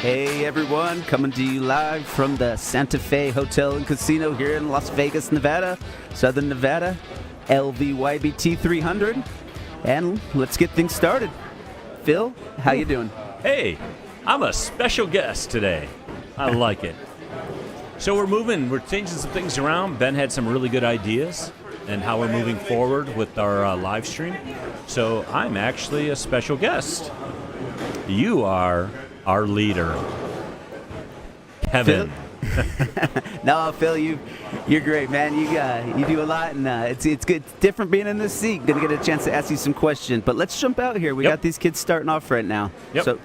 Hey everyone, coming to you live from the Santa Fe Hotel and Casino here in Las Vegas, Nevada, Southern Nevada, LVYBT 300, and let's get things started. Phil, how you doing? Hey, I'm a special guest today. I like it. So we're changing some things around. Ben had some really good ideas and how we're moving forward with our live stream. So I'm actually a special guest. You are our leader, Kevin. No, Phil, you're great, man. You do a lot, and it's good. It's different being in this seat. Gonna get a chance to ask you some questions, but let's jump out here. We got these kids starting off right now. Yep. So,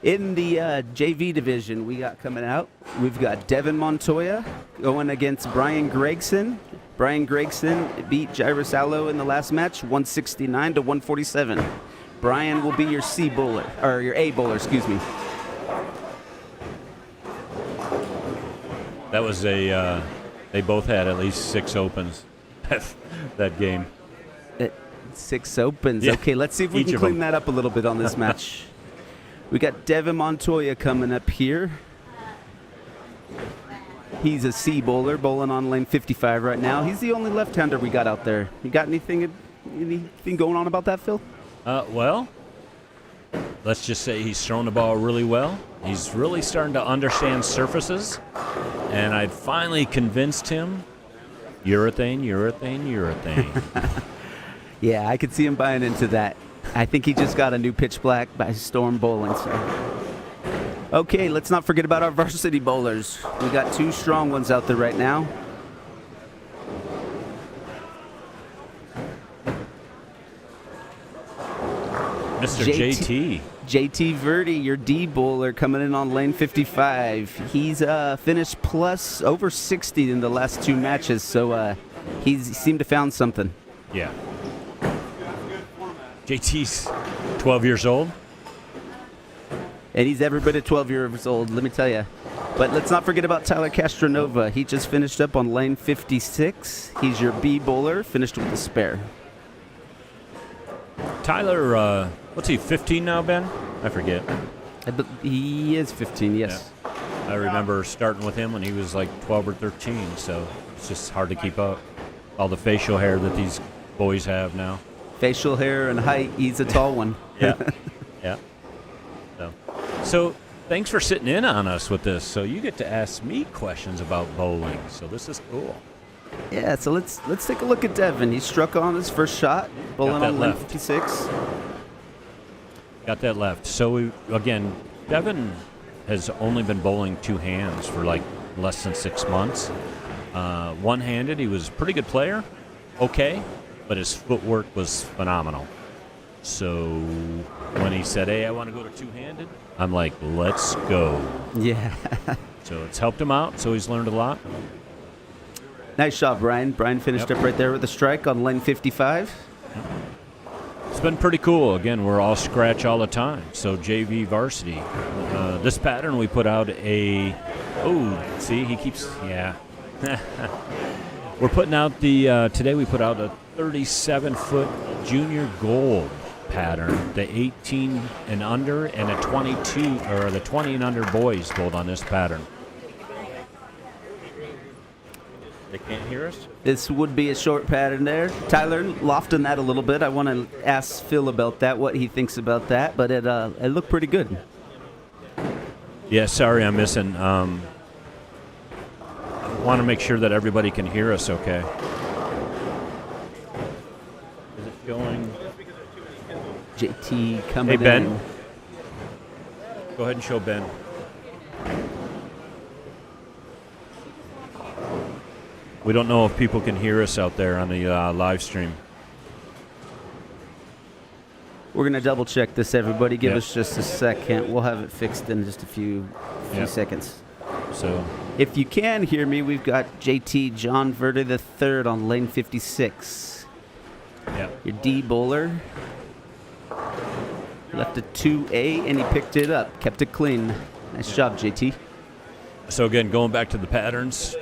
in the JV division, we got coming out. We've got Devin Montoya going against Bryan Gregson. Bryan Gregson beat Jairus Allo in the last match, 169 to 147. Bryan will be your C bowler, or your A bowler, excuse me. That was they both had at least 6 opens that game. 6 opens. Yeah. Okay, let's see if we can clean that up a little bit on this match. We got Devin Montoya coming up here. He's a C bowler, bowling on lane 55 right now. He's the only left-hander we got out there. You got anything going on about that, Phil? Well, let's just say he's thrown the ball really well. He's really starting to understand surfaces, and I finally convinced him, urethane. Yeah, I could see him buying into that. I think he just got a new pitch black by Storm Bowling. So. Okay, let's not forget about our varsity bowlers. We got 2 strong ones out there right now. Mr. JT. JT Verde, your D bowler, coming in on lane 55. He's finished plus over 60 in the last 2 matches, so he's seemed to found something. Yeah. JT's 12 years old. And he's every bit of 12 years old, let me tell you. But let's not forget about Tyler Castronova. He just finished up on lane 56. He's your B bowler, finished with a spare. Tyler, what's he, 15 now, Ben? I forget. He is 15, yes. Yeah. I remember starting with him when he was like 12 or 13, so it's just hard to keep up. All the facial hair that these boys have now. Facial hair and height, he's a tall one. Yeah, yeah. So thanks for sitting in on us with this. So you get to ask me questions about bowling, so this is cool. Yeah, so let's take a look at Devin. He struck on his first shot, bowling on lane 56. Got that left. So, again, Devin has only been bowling 2 hands for like less than 6 months. One-handed, he was a pretty good player, okay, but his footwork was phenomenal. So when he said, hey, I want to go to 2-handed, I'm like, let's go. Yeah. So it's helped him out, so he's learned a lot. Nice shot, Bryan. Bryan finished up right there with a strike on lane 55. It's been pretty cool. Again, we're all scratch all the time. So JV varsity. This pattern we put out he keeps, yeah. We're putting out today we put out a 37-foot junior gold pattern. The 18 and under and a 22, or the 20 and under boys bowled on this pattern. They can't hear us? This would be a short pattern there. Tyler, lofting that a little bit. I want to ask Phil about that, what he thinks about that, but it looked pretty good. Yeah, sorry I'm missing. I want to make sure that everybody can hear us okay. Is it going? JT coming in. Hey, Ben. Go ahead and show Ben. We don't know if people can hear us out there on the live stream. We're going to double check this, everybody. Give us just a second. We'll have it fixed in just a few seconds. So, if you can hear me, we've got JT John Verde III on lane 56. Yeah. Your D bowler. Left a 2A, and he picked it up. Kept it clean. Nice job, JT. So, again, going back to the patterns,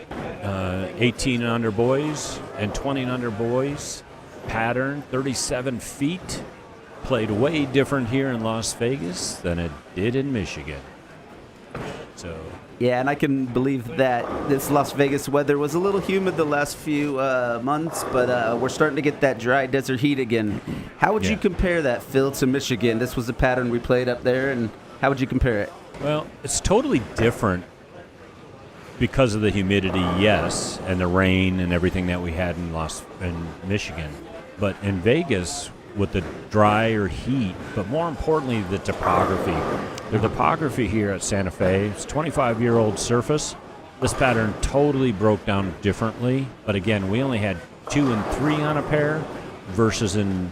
18 and under boys and 20 and under boys. Pattern, 37 feet. Played way different here in Las Vegas than it did in Michigan. So Yeah, and I can believe that this Las Vegas weather was a little humid the last few months, but we're starting to get that dry desert heat again. How would you compare that, Phil, to Michigan? This was a pattern we played up there, and how would you compare it? Well, it's totally different because of the humidity, yes, and the rain and everything that we had in Michigan. But in Vegas, with the drier heat, but more importantly, the topography. The topography here at Santa Fe, it's a 25-year-old surface. This pattern totally broke down differently. But again, we only had 2 and 3 on a pair versus in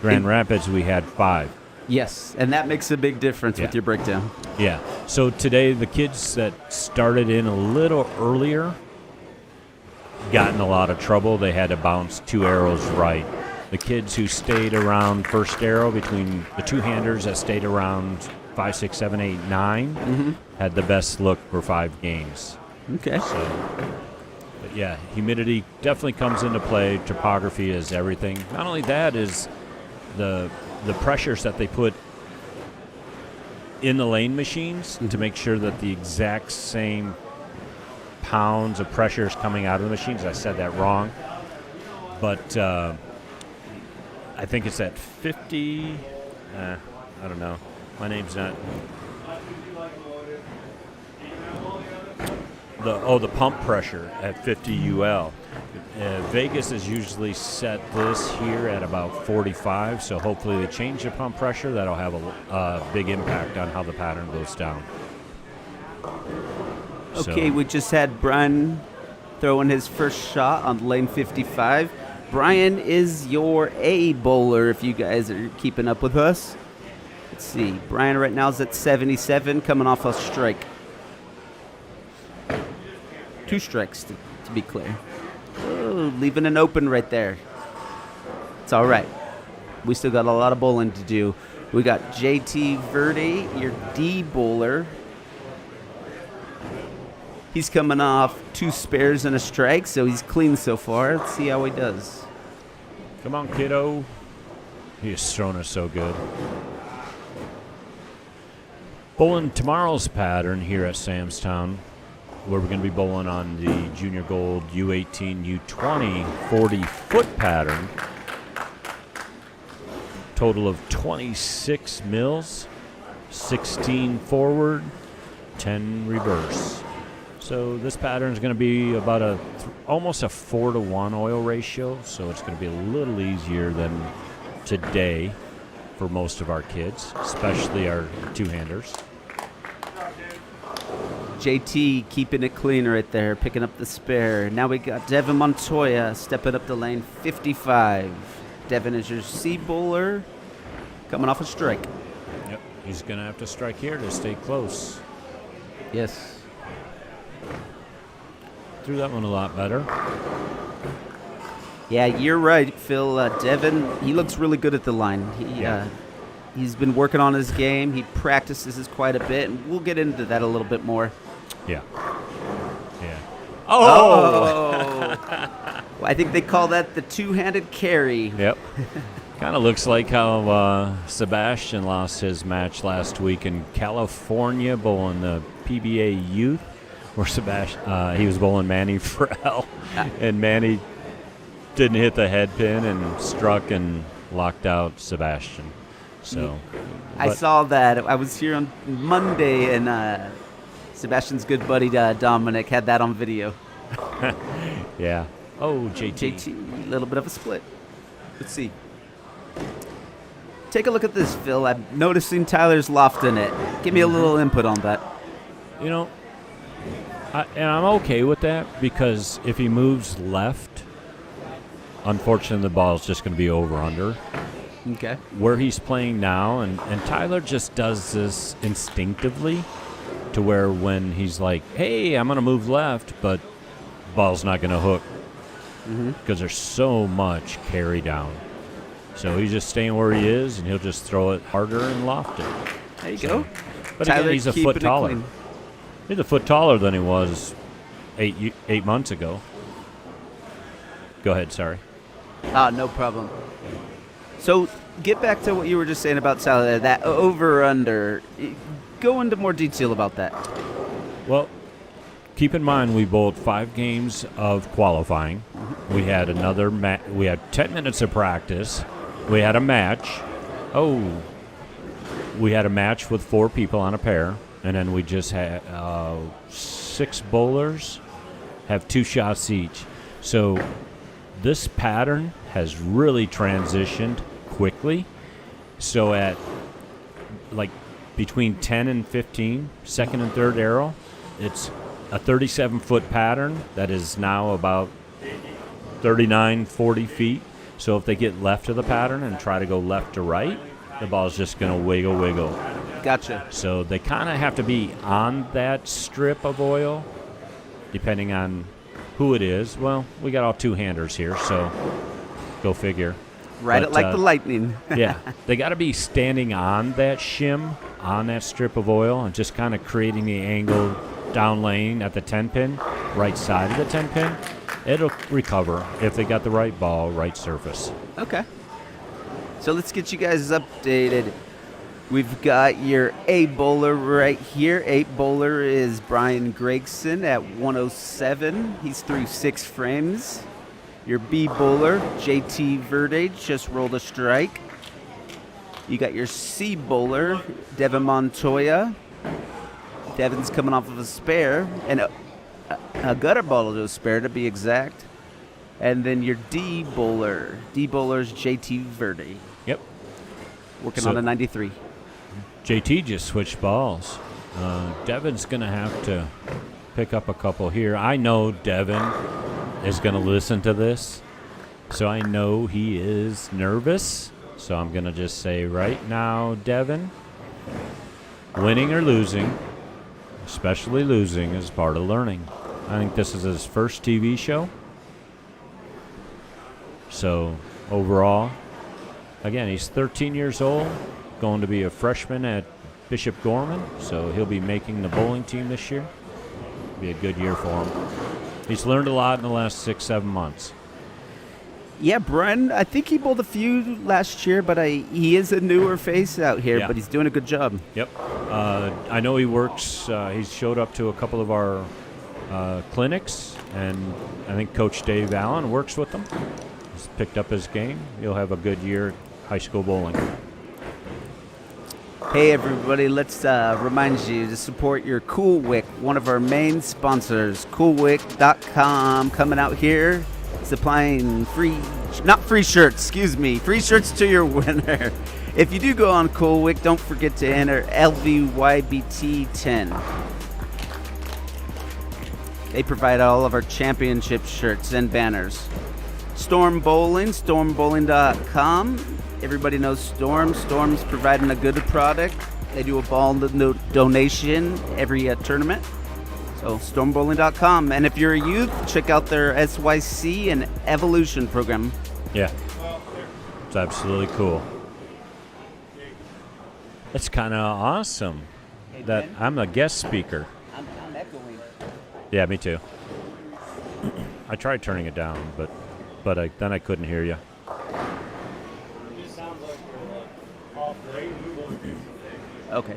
Grand Rapids, we had 5. Yes, and that makes a big difference with your breakdown. Yeah. So today, the kids that started in a little earlier got in a lot of trouble. They had to bounce 2 arrows right. The kids who stayed around first arrow, between the two-handers that stayed around 5, 6, 7, 8, 9, had the best look for 5 games. Okay. So, but yeah, humidity definitely comes into play. Topography is everything. Not only that is the pressures that they put in the lane machines to make sure that the exact same pounds of pressure is coming out of the machines. I said that wrong. But I think it's at 50. I don't know. My name's not. The pump pressure at 50 UL. Vegas is usually set this here at about 45, so hopefully they change the pump pressure. That'll have a big impact on how the pattern goes down. Okay, So, we just had Bryan throwing his first shot on lane 55. Bryan is your A bowler, if you guys are keeping up with us. Let's see. Bryan right now is at 77, coming off a strike. 2 strikes, to be clear. Oh, leaving an open right there. It's all right. We still got a lot of bowling to do. We got JT Verde, your D bowler. He's coming off 2 spares and a strike, so he's clean so far. Let's see how he does. come on, kiddo. He has thrown us so good. Bowling tomorrow's pattern here at Samstown, where we're going to be bowling on the Junior Gold U18, U20 40-foot pattern. Total of 26 mils, 16 forward, 10 reverse. So this pattern is going to be about almost a 4-to-1 oil ratio, so it's going to be a little easier than today for most of our kids, especially our two-handers. JT keeping it clean right there, picking up the spare. Now we got Devin Montoya stepping up the lane 55. Devin is your C bowler, coming off a strike. Yep, he's going to have to strike here to stay close. Yes. Threw that one a lot better. Yeah, you're right, Phil. Devin, he looks really good at the line. He's been working on his game. He practices quite a bit, and we'll get into that a little bit more. Yeah. Oh! I think they call that the two-handed carry. Yep. Kind of looks like how Sebastian lost his match last week in California bowling the PBA Youth, where Sebastian he was bowling Manny Frel, and Manny didn't hit the head pin and struck and locked out Sebastian. So I saw that. I was here on Monday, and Sebastian's good buddy Dominic had that on video. Yeah. Oh, JT, a little bit of a split. Let's see. Take a look at this, Phil. I'm noticing Tyler's lofting it. Give me a little input on that. You know, and I'm okay with that, because if he moves left, unfortunately the ball is just going to be over-under. Okay. Where he's playing now, and Tyler just does this instinctively, to where when he's like, hey, I'm going to move left, but ball's not going to hook, because there's so much carry down. So he's just staying where he is, and he'll just throw it harder and loft it. There you go. But Tyler, again, he's a foot taller. He's a foot taller than he was 8 months ago. Go ahead, sorry. No problem. So get back to what you were just saying about Tyler, that over-under. Go into more detail about that. Well, keep in mind we bowled 5 games of qualifying. We had another we had 10 minutes of practice. We had a match. We had a match with 4 people on a pair, and then we just had 6 bowlers have 2 shots each. So this pattern has really transitioned quickly. So at like between 10 and 15, second and third arrow, it's a 37-foot pattern that is now about 39, 40 feet. So if they get left of the pattern and try to go left to right, the ball's just going to wiggle. Gotcha. So they kind of have to be on that strip of oil, depending on who it is. Well, we got all 2-handers here, so go figure. Ride it like the lightning. Yeah, they got to be standing on that shim, on that strip of oil, and just kind of creating the angle down lane at the 10-pin, right side of the 10-pin. It'll recover if they got the right ball, right surface. Okay. So let's get you guys updated. We've got your A bowler right here. 8 bowler is Bryan Gregson at 107. He's through 6 frames. Your B bowler, JT Verde, just rolled a strike. You got your C bowler, Devin Montoya. Devin's coming off of a spare, and a gutter ball to a spare to be exact. And then your D bowler's JT Verde. Yep. Working on a 93. JT just switched balls. Devin's going to have to pick up a couple here. I know Devin is going to listen to this, so I know he is nervous. So I'm going to just say right now, Devin, winning or losing, especially losing, is part of learning. I think this is his first TV show. So overall, again, he's 13 years old, going to be a freshman at Bishop Gorman, so he'll be making the bowling team this year. Be a good year for him. He's learned a lot in the last 6-7 months. Yeah, Bryan, I think he bowled a few last year, but he is a newer face out here, but he's doing a good job. Yep. I know he works, he's showed up to a couple of our clinics, and I think Coach Dave Allen works with them. He's picked up his game. He'll have a good year at high school bowling. Hey, everybody, let's remind you to support your Cool Wick, one of our main sponsors, coolwick.com, coming out here, supplying free shirts to your winner. If you do go on Cool Wick, don't forget to enter LVYBT 10. They provide all of our championship shirts and banners. Storm Bowling, stormbowling.com. Everybody knows Storm. Storm's providing a good product. They do a ball donation every tournament. So stormbowling.com. And if you're a youth, check out their SYC and Evolution program. Yeah. It's absolutely cool. It's kind of awesome that I'm a guest speaker. I'm echoing. Yeah, me too. I tried turning it down, but then I couldn't hear you. Okay.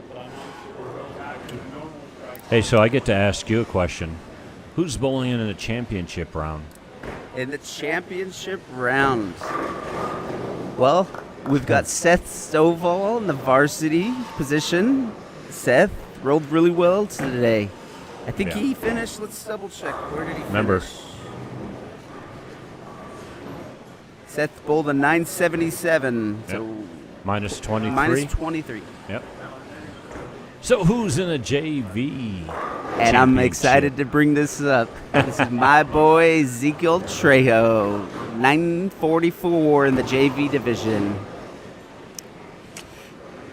Hey, so I get to ask you a question. Who's bowling in the championship round? In the championship round, well, we've got Seth Stovall in the varsity position. Seth rolled really well today. I think he finished. Let's double check. Where did he finish? Seth bowled a 977. So minus 23. Minus 23. Yep. So who's in the JV? And I'm excited to bring this up. This is my boy Ezekiel Trejo, 944 in the JV division.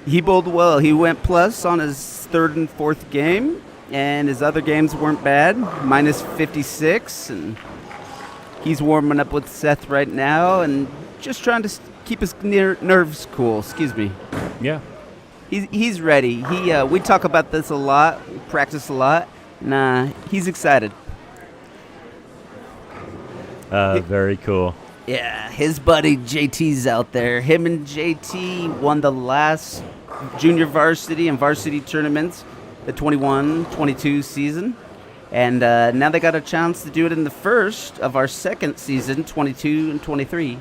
He bowled well. He went plus on his 3rd and 4th game, and his other games weren't bad, minus 56. And he's warming up with Seth right now and just trying to keep his nerves cool. Excuse me. Yeah. He's ready. We talk about this a lot. We practice a lot. Nah, he's excited. Very cool. Yeah, his buddy JT's out there. Him and JT won the last junior varsity and varsity tournaments, the 21-22 season. And now they got a chance to do it in the first of our second season, 22 and 23.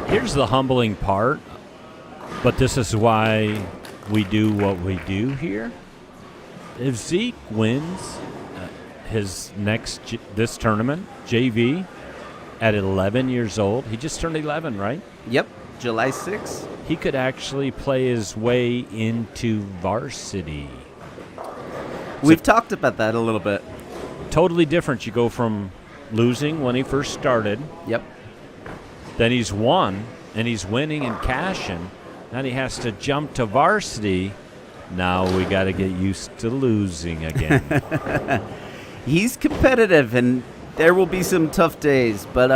Here's the humbling part, but this is why we do what we do here. If Zeke wins his this tournament, JV, at 11 years old, he just turned 11, right? Yep, July 6th. He could actually play his way into varsity. We've talked about that a little bit. Totally different. You go from losing when he first started. Yep. Then he's won, and he's winning and cashing. Then he has to jump to varsity. Now we got to get used to losing again. He's competitive, and there will be some tough days, but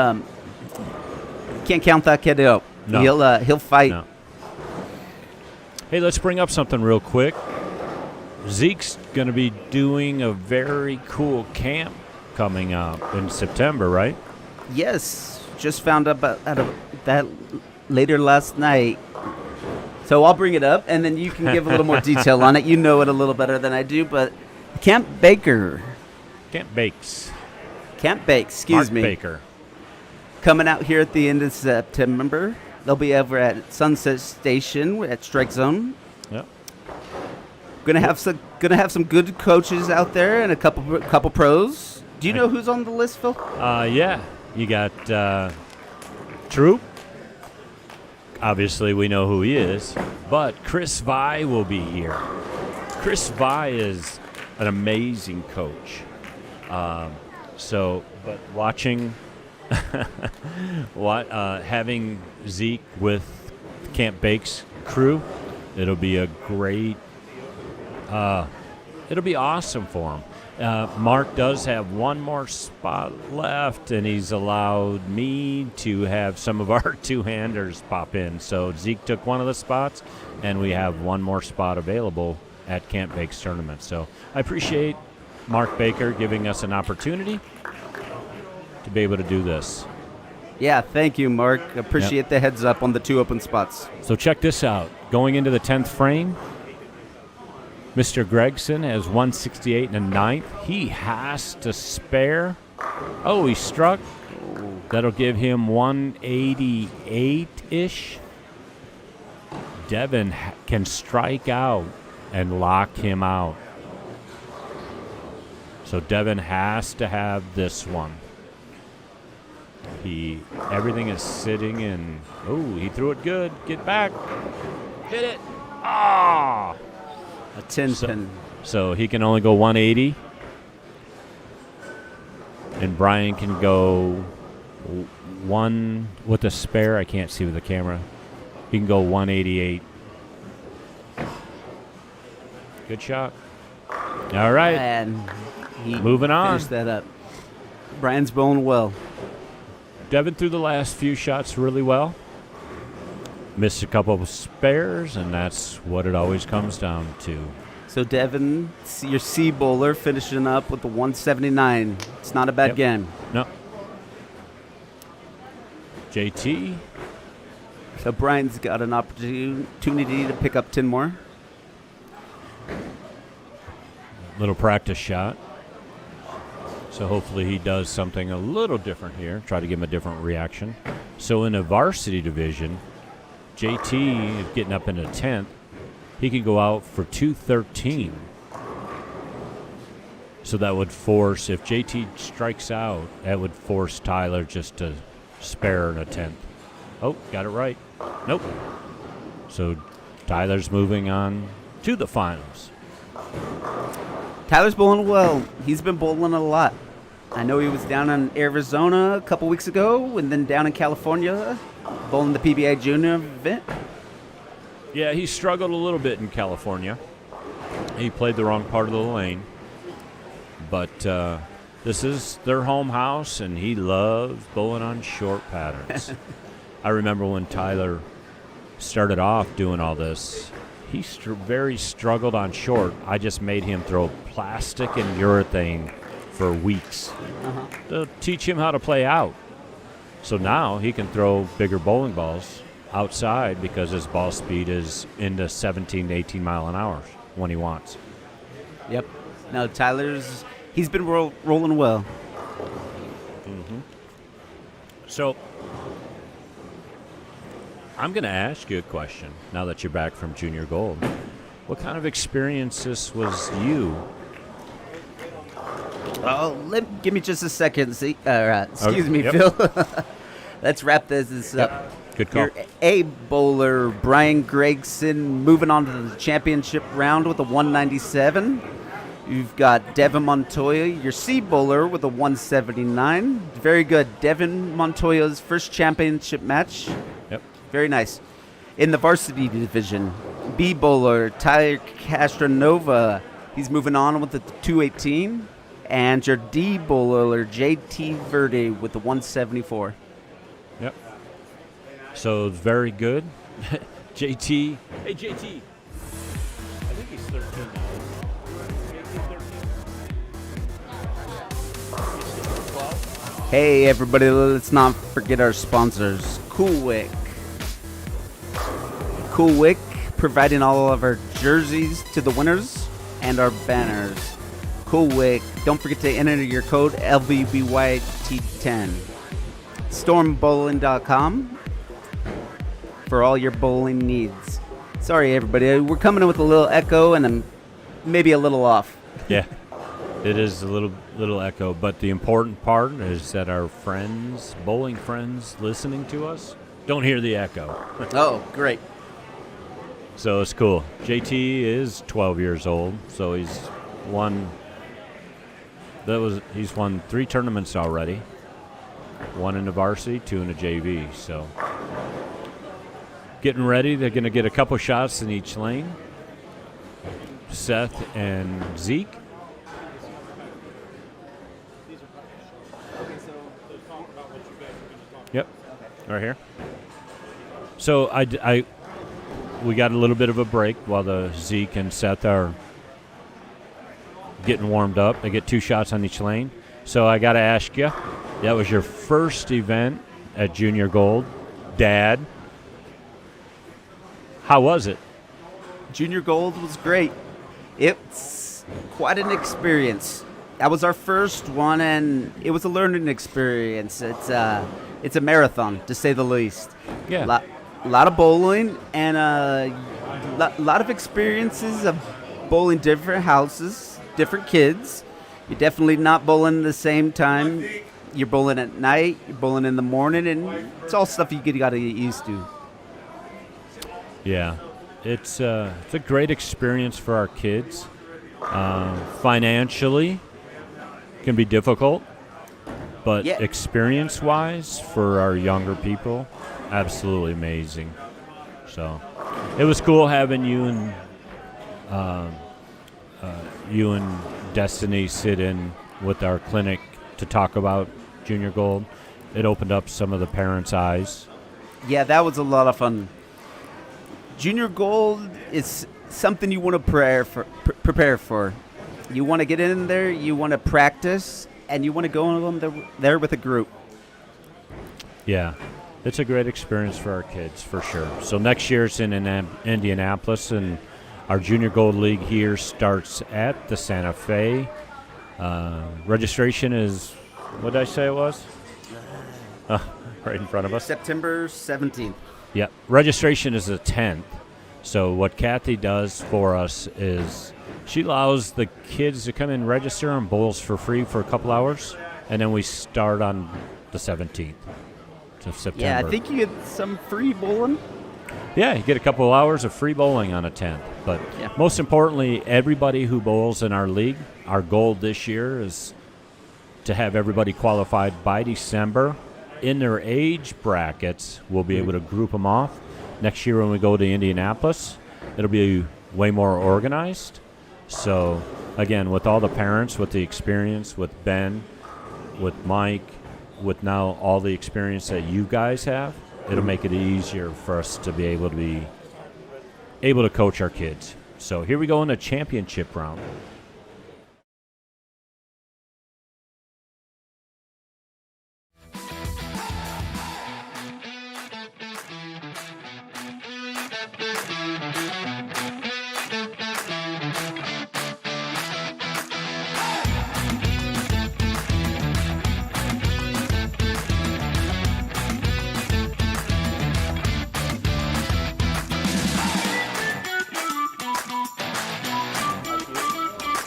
can't count that kid out. No. He'll fight. No. Hey, let's bring up something real quick. Zeke's going to be doing a very cool camp coming up in September, right? Yes, just found out about that later last night. So I'll bring it up, and then you can give a little more detail on it. You know it a little better than I do, but Camp Baker. Camp Bakes. Camp Bakes, excuse me. Baker. Coming out here at the end of September. They'll be over at Sunset Station at Strike Zone. Yep. Gonna have some good coaches out there and a couple pros. Do you know who's on the list, Phil? Yeah. You got Troop. Obviously, we know who he is. But Chris Vi will be here. Chris Vi is an amazing coach. But watching, having Zeke with Camp Bakes crew, it'll be a great. It'll be awesome for him. Mark does have one more spot left, and he's allowed me to have some of our two-handers pop in. So Zeke took one of the spots, and we have one more spot available at Camp Bakes tournament. So I appreciate Mark Baker giving us an opportunity to be able to do this. Yeah, thank you, Mark. Appreciate the heads up on the 2 open spots. So check this out. Going into the 10th frame, Mr. Gregson has 168 and a 9th. He has to spare. Oh, he struck. That'll give him 188-ish. Devin can strike out and lock him out. So Devin has to have this one. Everything is sitting in. Oh, he threw it good. Get back. Hit it. Ah! A 10 pin. So he can only go 180. And Bryan can go one with a spare. I can't see with the camera. He can go 188. Good shot. All right. And he moving on. Finished that up. Bryan's bowling well. Devin threw the last few shots really well. Missed a couple of spares, and that's what it always comes down to. So Devin, your C bowler, finishing up with the 179. It's not a bad game. No. JT. So Bryan's got an opportunity to pick up 10 more. Little practice shot. So hopefully he does something a little different here. Try to give him a different reaction. So in a varsity division, JT is getting up into 10th. He can go out for 213. So that would force, if JT strikes out, that would force Tyler just to spare in a 10th. Oh, got it right. Nope. So Tyler's moving on to the finals. Tyler's bowling well. He's been bowling a lot. I know he was down in Arizona a couple weeks ago and then down in California bowling the PBA Junior event. Yeah, he struggled a little bit in California. He played the wrong part of the lane. But this is their home house, and he loves bowling on short patterns. I remember when Tyler started off doing all this, he very struggled on short. I just made him throw plastic and urethane for weeks to teach him how to play out. So now he can throw bigger bowling balls outside because his ball speed is into 17 to 18 mile an hour when he wants. Yep. Now he's been rolling well. So I'm going to ask you a question now that you're back from Junior Gold. What kind of experiences was you? Oh, give me just a second. Excuse me, Yep. Phil. Let's wrap this up. Good call. Your A bowler, Bryan Gregson, moving on to the championship round with a 197. You've got Devin Montoya, your C bowler, with a 179. Very good. Devin Montoya's first championship match. Yep. Very nice. In the varsity division, B bowler, Castronova, he's moving on with the 218. And your D bowler, JT Verde, with the 174. Yep. So very good. JT. Hey, JT. I think he's 13 now. Hey everybody, let's not forget our sponsors, Cool Wick. Cool Wick providing all of our jerseys to the winners and our banners. Cool Wick, don't forget to enter your code LVYBT10. Stormbowling.com for all your bowling needs. Sorry everybody, we're coming in with a little echo and I'm maybe a little off. Yeah. It is a little echo, but the important part is that our friends, bowling friends listening to us, don't hear the echo. Oh, great. So it's cool. JT is 12 years old, so he's won 3 tournaments already. 1 in the varsity, 2 in the JV. So getting ready, they're going to get a couple shots in each lane. Seth and Zeke. Yep, right here. So we got a little bit of a break while the Zeke and Seth are getting warmed up. They get 2 shots on each lane. So I got to ask you, that was your first event at Junior Gold. Dad, how was it? Junior Gold was great. It's quite an experience. That was our first one, and it was a learning experience. It's a marathon, to say the least. Yeah. A lot of bowling and a lot of experiences of bowling different houses, different kids. You're definitely not bowling at the same time. You're bowling at night, you're bowling in the morning, and it's all stuff you got to get used to. Yeah. It's a great experience for our kids. Financially, can be difficult. But experience-wise, for our younger people, absolutely amazing. So it was cool having you and Destiny sit in with our clinic to talk about Junior Gold. It opened up some of the parents' eyes. Yeah, that was a lot of fun. Junior Gold is something you want to prepare for. You want to get in there, you want to practice, and you want to go on there with a group. Yeah, it's a great experience for our kids, for sure. So next year it's in Indianapolis, and our Junior Gold League here starts at the Santa Fe. Registration is, what did I say it was? Right in front of us. September 17th. Yeah, registration is the 10th. So what Kathy does for us is she allows the kids to come in, register, and bowls for free for a couple hours, and then we start on the 17th of September. Yeah, I think you get some free bowling. Yeah, you get a couple of hours of free bowling on a 10th. But most importantly, everybody who bowls in our league, our goal this year is to have everybody qualified by December. In their age brackets, we'll be able to group them off. Next year when we go to Indianapolis, it'll be way more organized. So, again, with all the parents, with the experience, with Ben, with Mike, with now all the experience that you guys have, it'll make it easier for us to be able to coach our kids. So here we go in the championship round.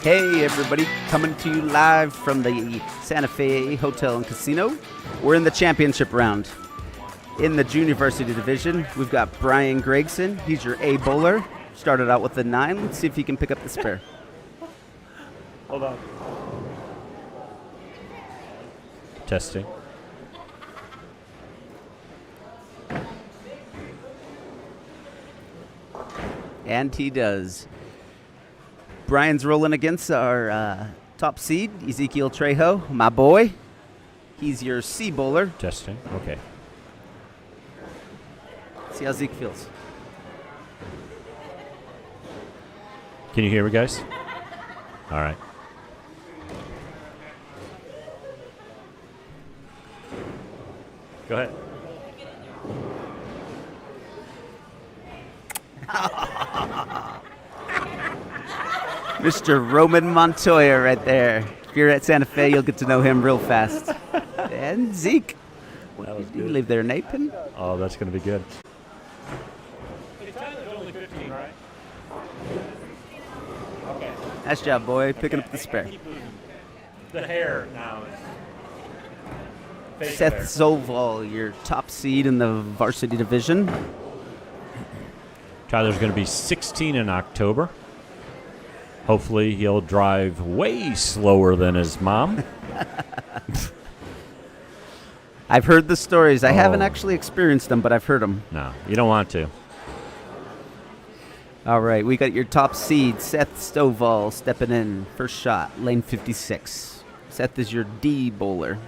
Hey everybody, coming to you live from the Santa Fe Hotel and Casino. We're in the championship round. In the junior varsity division, we've got Bryan Gregson. He's your A bowler. Started out with the 9. Let's see if he can pick up the spare. Hold on. Testing. And he does. Bryan's rolling against our top seed, Ezekiel Trejo, my boy. He's your C bowler. Testing. Okay. See how Zeke feels. Can you hear me, guys? All right. Go ahead. Mr. Roman Montoya right there. If you're at Santa Fe, you'll get to know him real fast. And Zeke. That was You good. leave there, Nathan. Oh, that's going to be good. Nice job, boy. Picking up the spare. The hair now is Seth Stovall, your top seed in the varsity division. Tyler's going to be 16 in October. Hopefully he'll drive way slower than his mom. I've heard the stories. I haven't Oh. actually experienced them, but I've heard them. No, you don't want to. All right, we got your top seed, Seth Stovall, stepping in. First shot, lane 56. Seth is your D bowler.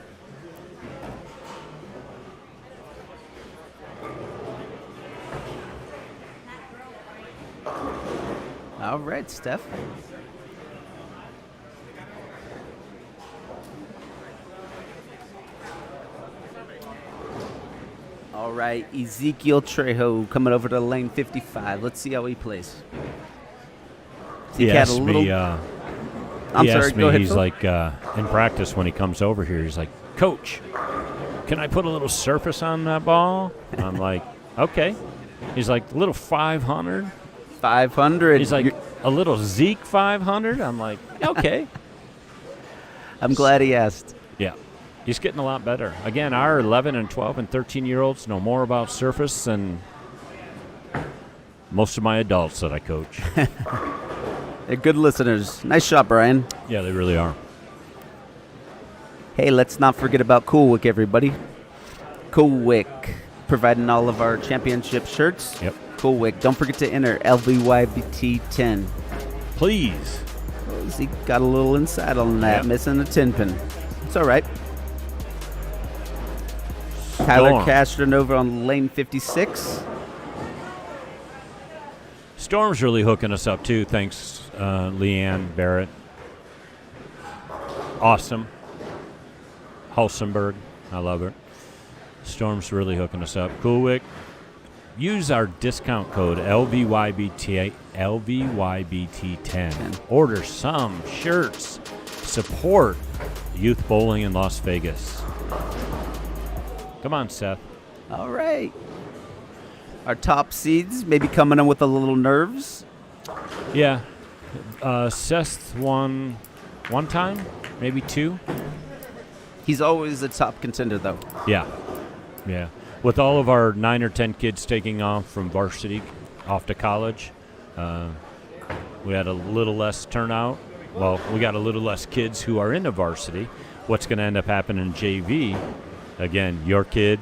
All right, Steph. All right, Ezekiel Trejo coming over to lane 55. Let's see how he plays. He had a asked little- me, I'm he sorry, asked me, go ahead, he's Phil. like, in practice when he comes over here, he's like, Coach, can I put a little surface on that ball? I'm like, okay. He's like, a little 500? 500. He's like, a little Zeke 500? I'm like, okay. I'm glad he asked. Yeah. He's getting a lot better. Again, our 11 and 12 and 13-year-olds know more about surface than most of my adults that I coach. They're good listeners. Nice shot, Bryan. Yeah, they really are. Hey, let's not forget about Cool Wick, everybody. Cool Wick, providing all of our championship shirts. Yep. Cool Wick. Don't forget to enter LVYBT 10. Please. Oh, Zeke got a little inside on that, Yep. missing a 10 pin. It's all right. Tyler Storm. Castronova on lane 56. Storm's really hooking us up, too. Thanks, Leanne Barrett. Awesome. Hulsenberg. I love her. Storm's really hooking us up. Coolwick. Use our discount code LVYBT10. Order some shirts. Support youth bowling in Las Vegas. Come on, Seth. All right. Our top seeds maybe coming in with a little nerves. Yeah. Seth won one time, maybe two. He's always a top contender, though. Yeah. Yeah. With all of our 9 or 10 kids taking off from varsity, off to college, we had a little less turnout. Well, we got a little less kids who are into varsity. What's going to end up happening in JV, again, your kid,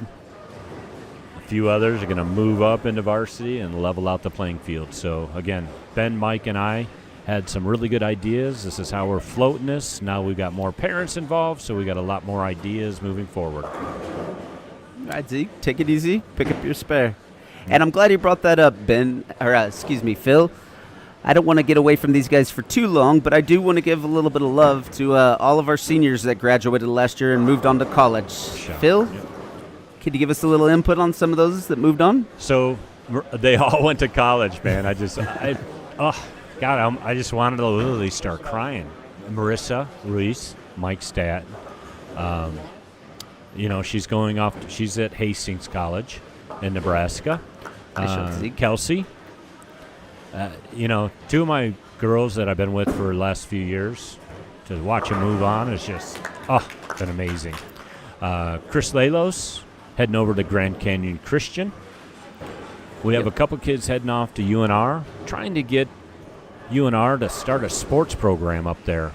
a few others are going to move up into varsity and level out the playing field. So, again, Ben, Mike, and I had some really good ideas. This is how we're floating this. Now we've got more parents involved, so we got a lot more ideas moving forward. All right, Zeke, take it easy. Pick up your spare. And I'm glad you brought that up, Ben, or Phil. I don't want to get away from these guys for too long, but I do want to give a little bit of love to all of our seniors that graduated last year and moved on to college. Sure. Phil, Yep. could you give us a little input on some of those that moved on? So They all went to college, man. I just wanted to literally start crying. Marissa Ruiz, Mike Stat. She's going off. She's at Hastings College in Nebraska. Kelsey. Two of my girls that I've been with for the last few years, to watch them move on is just, been amazing. Chris Lalos heading over to Grand Canyon Christian. We have a couple kids heading off to UNR, trying to get UNR to start a sports program up there,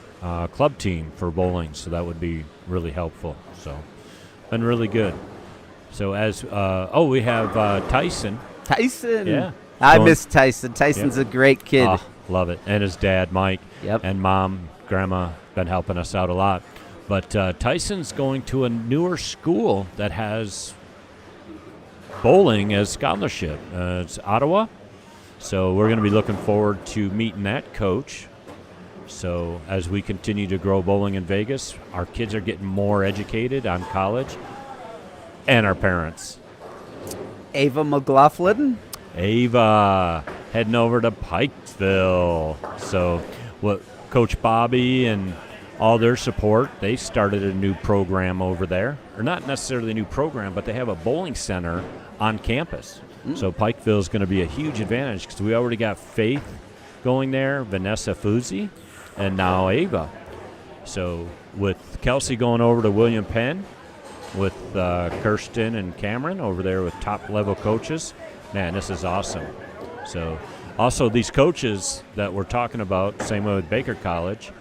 club team for bowling, so that would be really helpful. So, been really good. So we have Tyson. Tyson. Yeah. I miss Tyson. Tyson's a great kid. Oh, love it. And his dad, Mike, and mom, grandma, been helping us out a lot. But Tyson's going to a newer school that has bowling as scholarship. It's Ottawa. So we're going to be looking forward to meeting that coach. So as we continue to grow bowling in Vegas, our kids are getting more educated on college, and our parents. Ava McLaughlin. Ava heading over to Pikesville. So what Coach Bobby and all their support, they started a new program over there. Or not necessarily a new program, but they have a bowling center on campus. So Pikeville is going to be a huge advantage because we already got Faith going there, Vanessa Fuzzi, and now Ava. So with Kelsey going over to William Penn, with Kirsten and Cameron over there with top-level coaches, man, this is awesome. So also these coaches that we're talking about, same way with Baker College,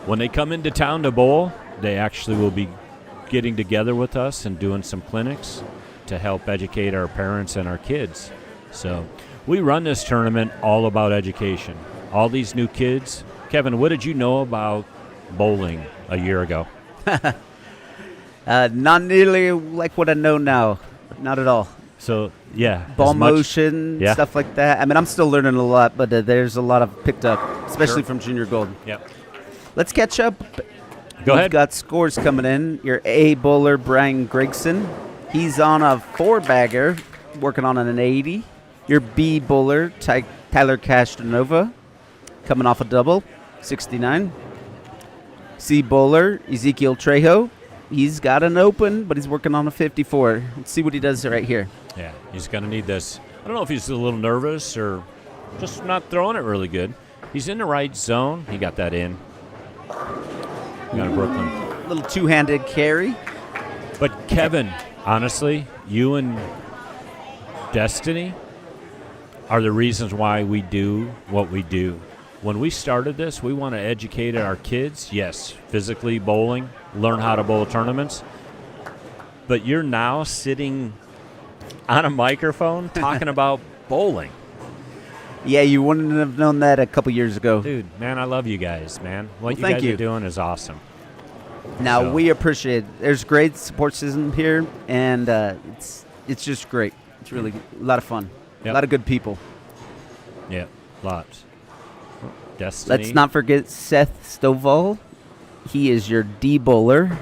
when they come into town to bowl, they actually will be getting together with us and doing some clinics to help educate our parents and our kids. So we run this tournament all about education. All these new kids. Kevin, what did you know about bowling a year ago? Not nearly like what I know now. Not at all. So, yeah. Ball motion, stuff like that. I mean, I'm still learning a lot, but there's a lot of picked up, especially from Junior Gold. Yep. Let's catch up. Go ahead. We've got scores coming in. Your A bowler, Bryan Gregson. He's on a 4-bagger, working on an 80. Your B bowler, Tyler Castronova, coming off a double, 69. C bowler, Ezekiel Trejo. He's got an open, but he's working on a 54. Let's see what he does right here. Yeah, he's going to need this. I don't know if he's a little nervous or just not throwing it really good. He's in the right zone. He got that in. Got a Brooklyn. Little two-handed carry. But Kevin, honestly, you and Destiny are the reasons why we do what we do. When we started this, we want to educate our kids, yes, physically bowling, learn how to bowl tournaments. But you're now sitting on a microphone talking about bowling. Yeah, you wouldn't have known that a couple years ago. Dude, man, I love you guys, man. What you thank guys you. are doing is awesome. Now, we appreciate it. There's great support system here, and it's just great. It's really a lot of fun. Yep. A lot of good people. Yeah, lots. Destiny. Let's not forget Seth Stovall. He is your D bowler,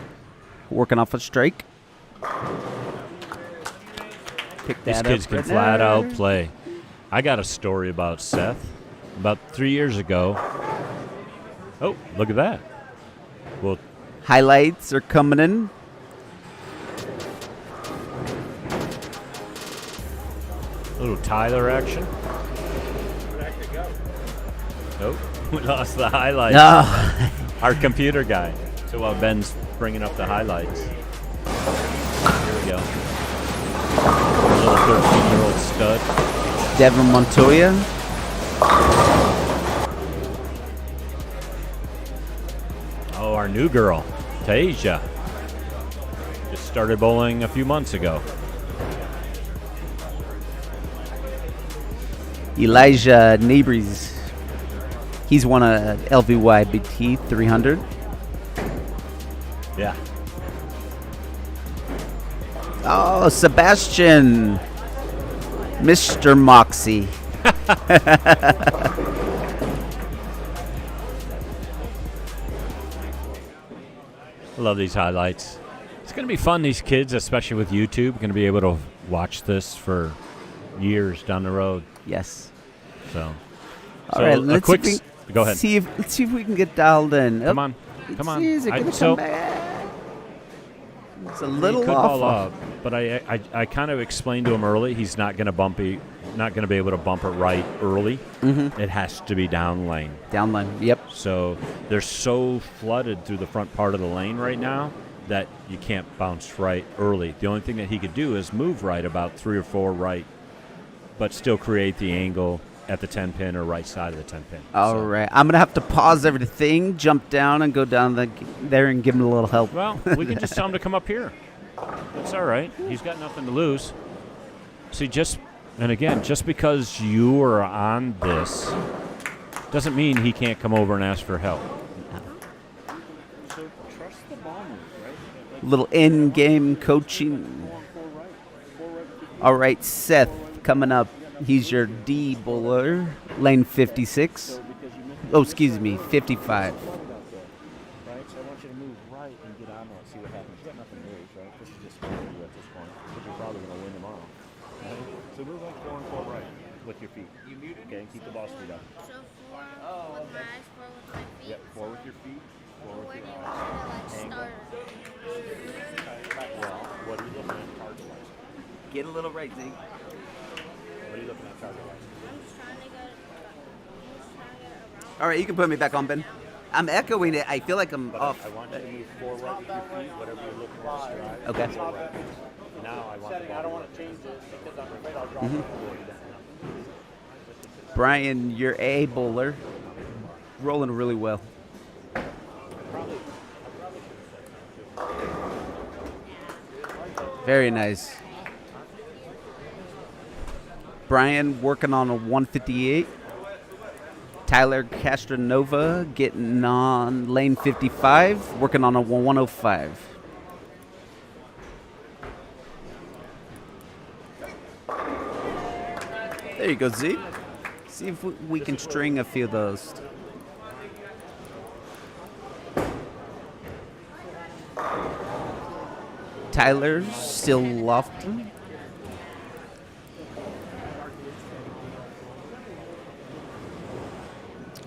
working off a strike. Pick that These kids up can right flat there. out play. I got a story about Seth. About 3 years ago. Oh, look at that. Well, Highlights are coming in. a little Tyler action. Nope, we lost the highlights. No. Our computer guy. So while Ben's bringing up the highlights. Here we go. Our little 13-year-old stud. Devin Montoya. Oh, our new girl, Tasia. Just started bowling a few months ago. Elijah Nabries. He's won a LVYBT 300. Yeah. Oh, Sebastian. Mr. Moxie. I love these highlights. going to be fun. These kids, especially with YouTube, going to be able to watch this for years down the road. Yes. So, All right, let's quick. Go ahead. Let's see if we can get dialed in. Come on. Is it going to come back? It's a little he could off. ball up, but I kind of explained to him early. He's not going to be able to bump it right early. Mm-hmm. It has to be down lane. Down lane. Yep. So they're so flooded through the front part of the lane right now that you can't bounce right early. The only thing that he could do is move right about 3 or 4 right, but still create the angle at the 10 pin or right side of the 10 pin. All right. I'm going to have to pause everything, jump down, and go down there and give him a little help. Well, we can just tell him to come up here. That's all right. He's got nothing to lose. See, just because you are on this doesn't mean he can't come over and ask for help. So trust the ball move, right? Little in-game coaching. All right, Seth coming up. He's your D bowler, lane 56. Oh, excuse me, 55. Right, so I want you to move right and get on there and see what happens. You got nothing to lose, right? This is just fun for you at this point, but you're probably going to win tomorrow. Right? So move like 4 and 4 right with your feet. Okay, and keep the ball speed up. So 4 with my eyes, 4 with my feet. Yep, 4 with your feet, 4 with Where do your you eyes. want me to start? Well, what are you looking at target-wise? Get a little right, Zeke. What are you looking at target-wise? I'm just trying to get around. All right, you can put me back on, Ben. I'm echoing it. I feel like I'm off. I want you to move forward with your feet, whatever you're looking at stride. Okay. Now I want the ball. I don't want to change it because I'm afraid I'll drop it. Bryan, your A bowler, rolling really well. Very nice. Bryan working on a 158. Tyler Castronova getting on lane 55, working on a 105. There you go, Zeke. See if we can string a few of those. Tyler's still lofting.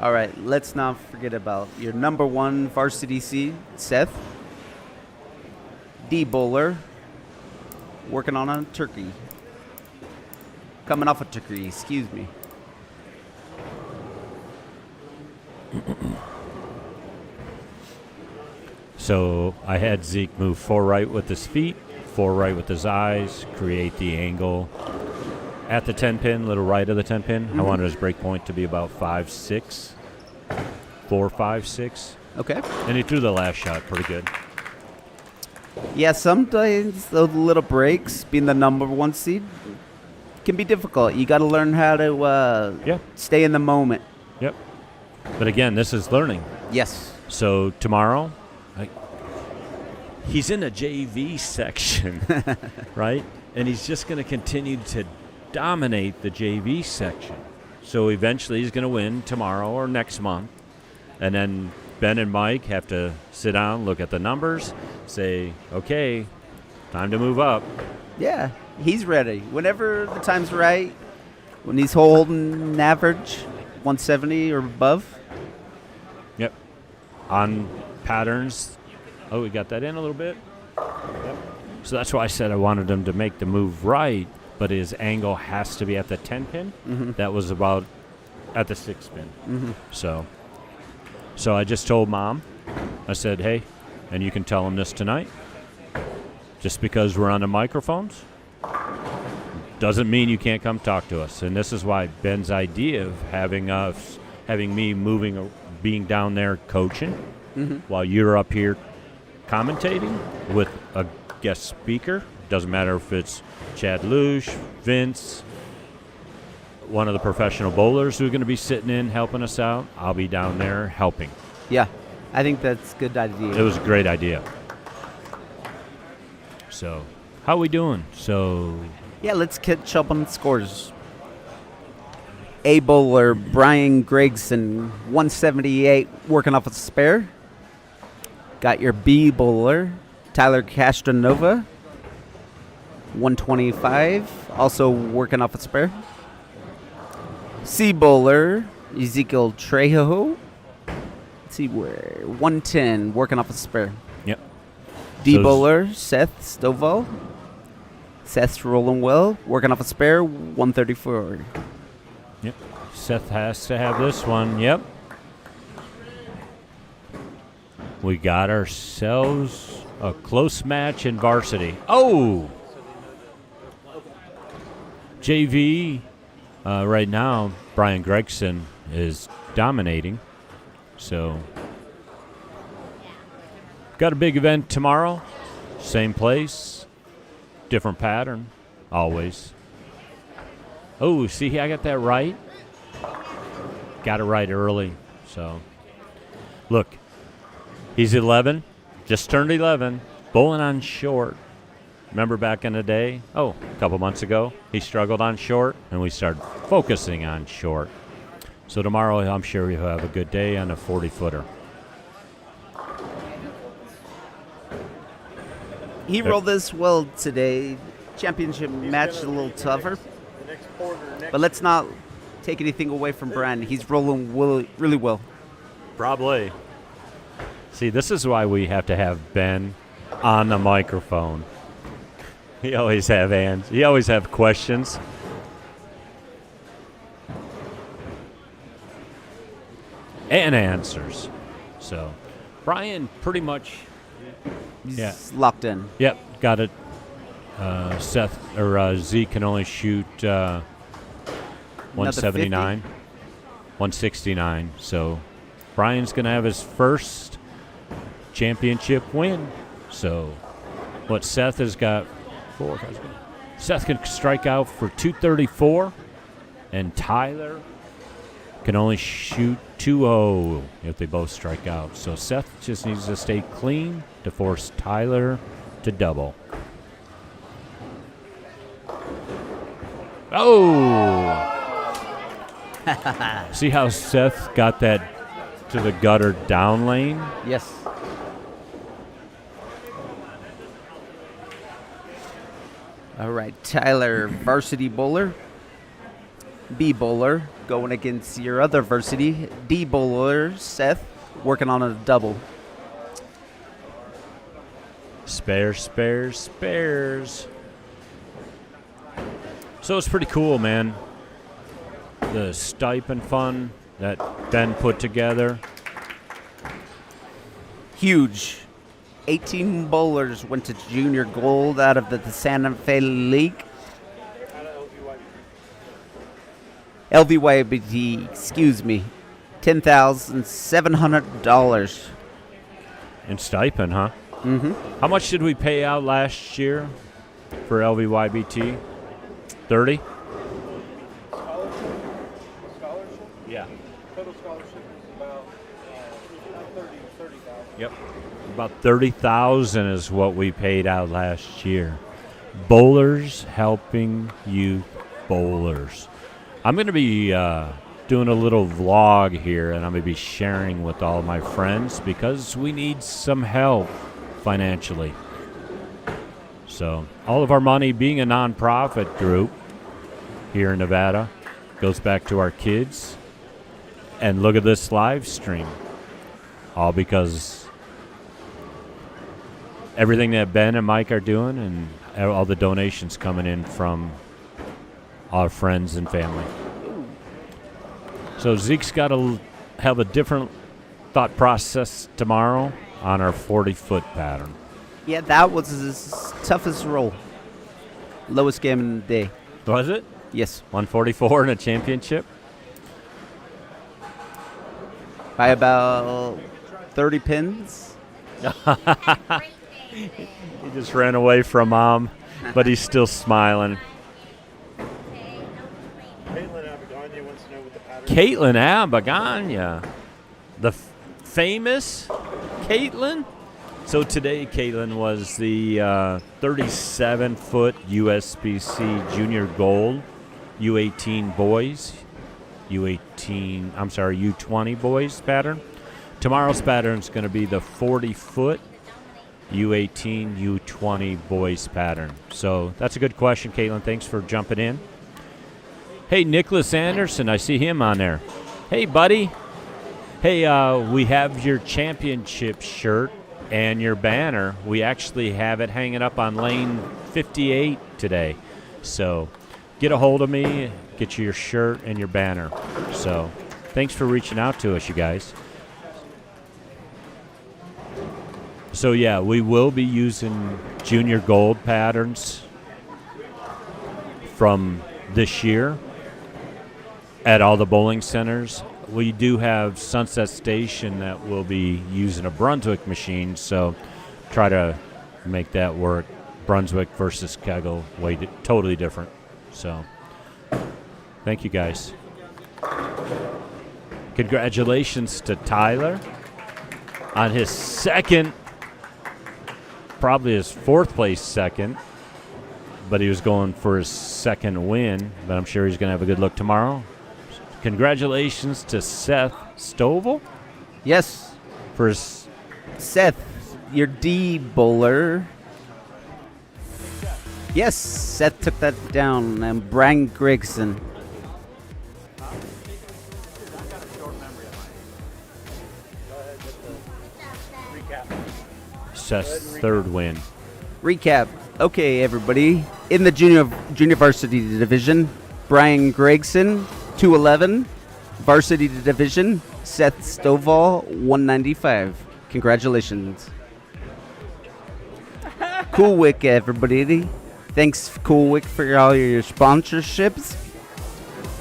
All right, let's not forget about your number 1 varsity seed, Seth. D bowler, working on a turkey. Coming off a turkey, excuse me. So I had Zeke move 4 right with his feet, 4 right with his eyes, create the angle at the 10 pin, little right of the 10 pin. I wanted his break point to be about 5-6, 4-5-6. Okay. And he threw the last shot pretty good. Yeah, sometimes those little breaks, being the number 1 seed, can be difficult. You got to learn how to stay in the moment. Yep. But again, this is learning. Yes. So tomorrow, he's in a JV section, right? And he's just going to continue to dominate the JV section. So eventually he's going to win tomorrow or next month. And then Ben and Mike have to sit down, look at the numbers, say, okay, time to move up. Yeah, he's ready. Whenever the time's right, when he's holding an average, 170 or above. Yep. On patterns. Oh, we got that in a little bit. Yep. So that's why I said I wanted him to make the move right, but his angle has to be at the 10 pin. Mm-hmm. That was about at the 6 pin. Mm-hmm. So I just told Mom, I said, hey, and you can tell him this tonight, just because we're on the microphones doesn't mean you can't come talk to us. And this is why Ben's idea of having me being down there coaching while you're up here commentating with a guest speaker. Doesn't matter if it's Chad Luge, Vince, one of the professional bowlers who are going to be sitting in helping us out. I'll be down there helping. Yeah, I think that's a good idea. It was a great idea. So, how we doing? Yeah, let's catch up on the scores. A bowler, Bryan Gregson, 178, working off a spare. Got your B bowler, Tyler Castronova, 125, also working off a spare. C bowler, Ezekiel Trejo. Let's see where 110, working off a spare. Yep. D So bowler, Seth Stovall. Seth's rolling well, working off a spare, 134. Yep. Seth has to have this one. Yep. We got ourselves a close match in varsity. Oh! JV, right now, Bryan Gregson is dominating. So, got a big event tomorrow. Same place, different pattern, always. Oh, see, I got that right. Got it right early. So, look, he's 11, just turned 11, bowling on short. Remember back in the day? Oh, a couple months ago, he struggled on short, and we started focusing on short. So tomorrow, I'm sure he'll have a good day on a 40-footer. He rolled this well today. Championship match is a little tougher. But let's not take anything away from Bryan. He's rolling really well. Probably. See, this is why we have to have Ben on the microphone. He always have questions. And answers. So, Bryan pretty much, He's locked in. yep, got it. Seth or Zeke can only shoot 179, 169. So, Bryan's going to have his first championship win. So, what Seth has got, Seth can strike out for 234, and Tyler can only shoot 2-0 if they both strike out. So Seth just needs to stay clean to force Tyler to double. Oh! See how Seth got that to the gutter down lane? Yes. All right, Tyler, varsity bowler. B bowler going against your other varsity. D bowler, Seth, working on a double. Spares. So it's pretty cool, man. The stipend fund that Ben put together. Huge. 18 bowlers went to junior gold out of the Santa Fe League. LVYBT, excuse me. $10,700. In stipend, huh? Mm-hmm. How much did we pay out last year for LVYBT? 30? Scholarship? Yeah. Total scholarship is about 30,000. Yep. About 30,000 is what we paid out last year. Bowlers helping youth bowlers. I'm going to be doing a little vlog here, and I'm going to be sharing with all my friends because we need some help financially. So all of our money, being a nonprofit group here in Nevada, goes back to our kids. And look at this live stream. All because everything that Ben and Mike are doing and all the donations coming in from our friends and family. So Zeke's got to have a different thought process tomorrow on our 40-foot pattern. Yeah, that was his toughest roll. Lowest game in the day. Was it? Yes. 144 in a championship? By about 30 pins. He just ran away from Mom, but he's still smiling. Caitlin Abaganya wants to know what the pattern Caitlin Abaganya, the famous Caitlin. So today, Caitlin was the 37-foot USBC Junior Gold U18 boys, U20 boys pattern. Tomorrow's pattern is going to be the 40-foot U18, U20 boys pattern. So that's a good question, Caitlin. Thanks for jumping in. Hey, Nicholas Anderson, I see him on there. Hey, buddy. Hey, we have your championship shirt and your banner. We actually have it hanging up on lane 58 today. So get a hold of me, get you your shirt and your banner. So thanks for reaching out to us, you guys. So, yeah, we will be using junior gold patterns from this year at all the bowling centers. We do have Sunset Station that will be using a Brunswick machine, so try to make that work. Brunswick versus Kegel, totally different. So, thank you, guys. Congratulations to Tyler on his second, probably his fourth place second, but he was going for his second win, but I'm sure he's going to have a good look tomorrow. Congratulations to Seth Stovall Yes. for his Seth, your D bowler. Yes, Seth took that down. And Bryan Gregson. Seth's third win. Recap. Okay, everybody. In the junior varsity division, Bryan Gregson, 211. Varsity division, Seth Stovall, 195. Congratulations. Coolwick, everybody. Thanks, Coolwick, for all your sponsorships.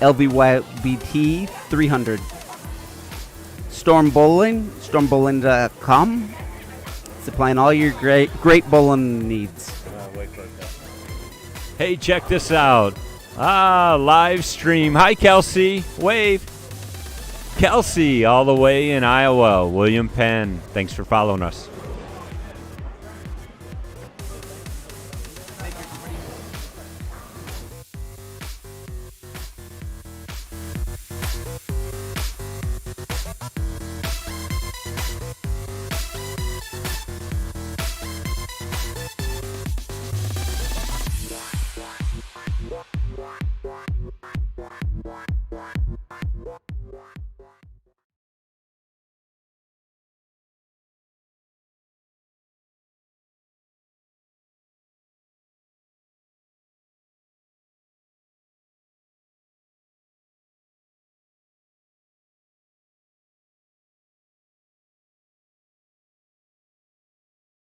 LVYBT, 300. Storm Bowling, stormbowling.com. Supplying all your great bowling needs. Hey, check this out. Live stream. Hi, Kelsey. Wave. Kelsey, all the way in Iowa. William Penn. Thanks for following us.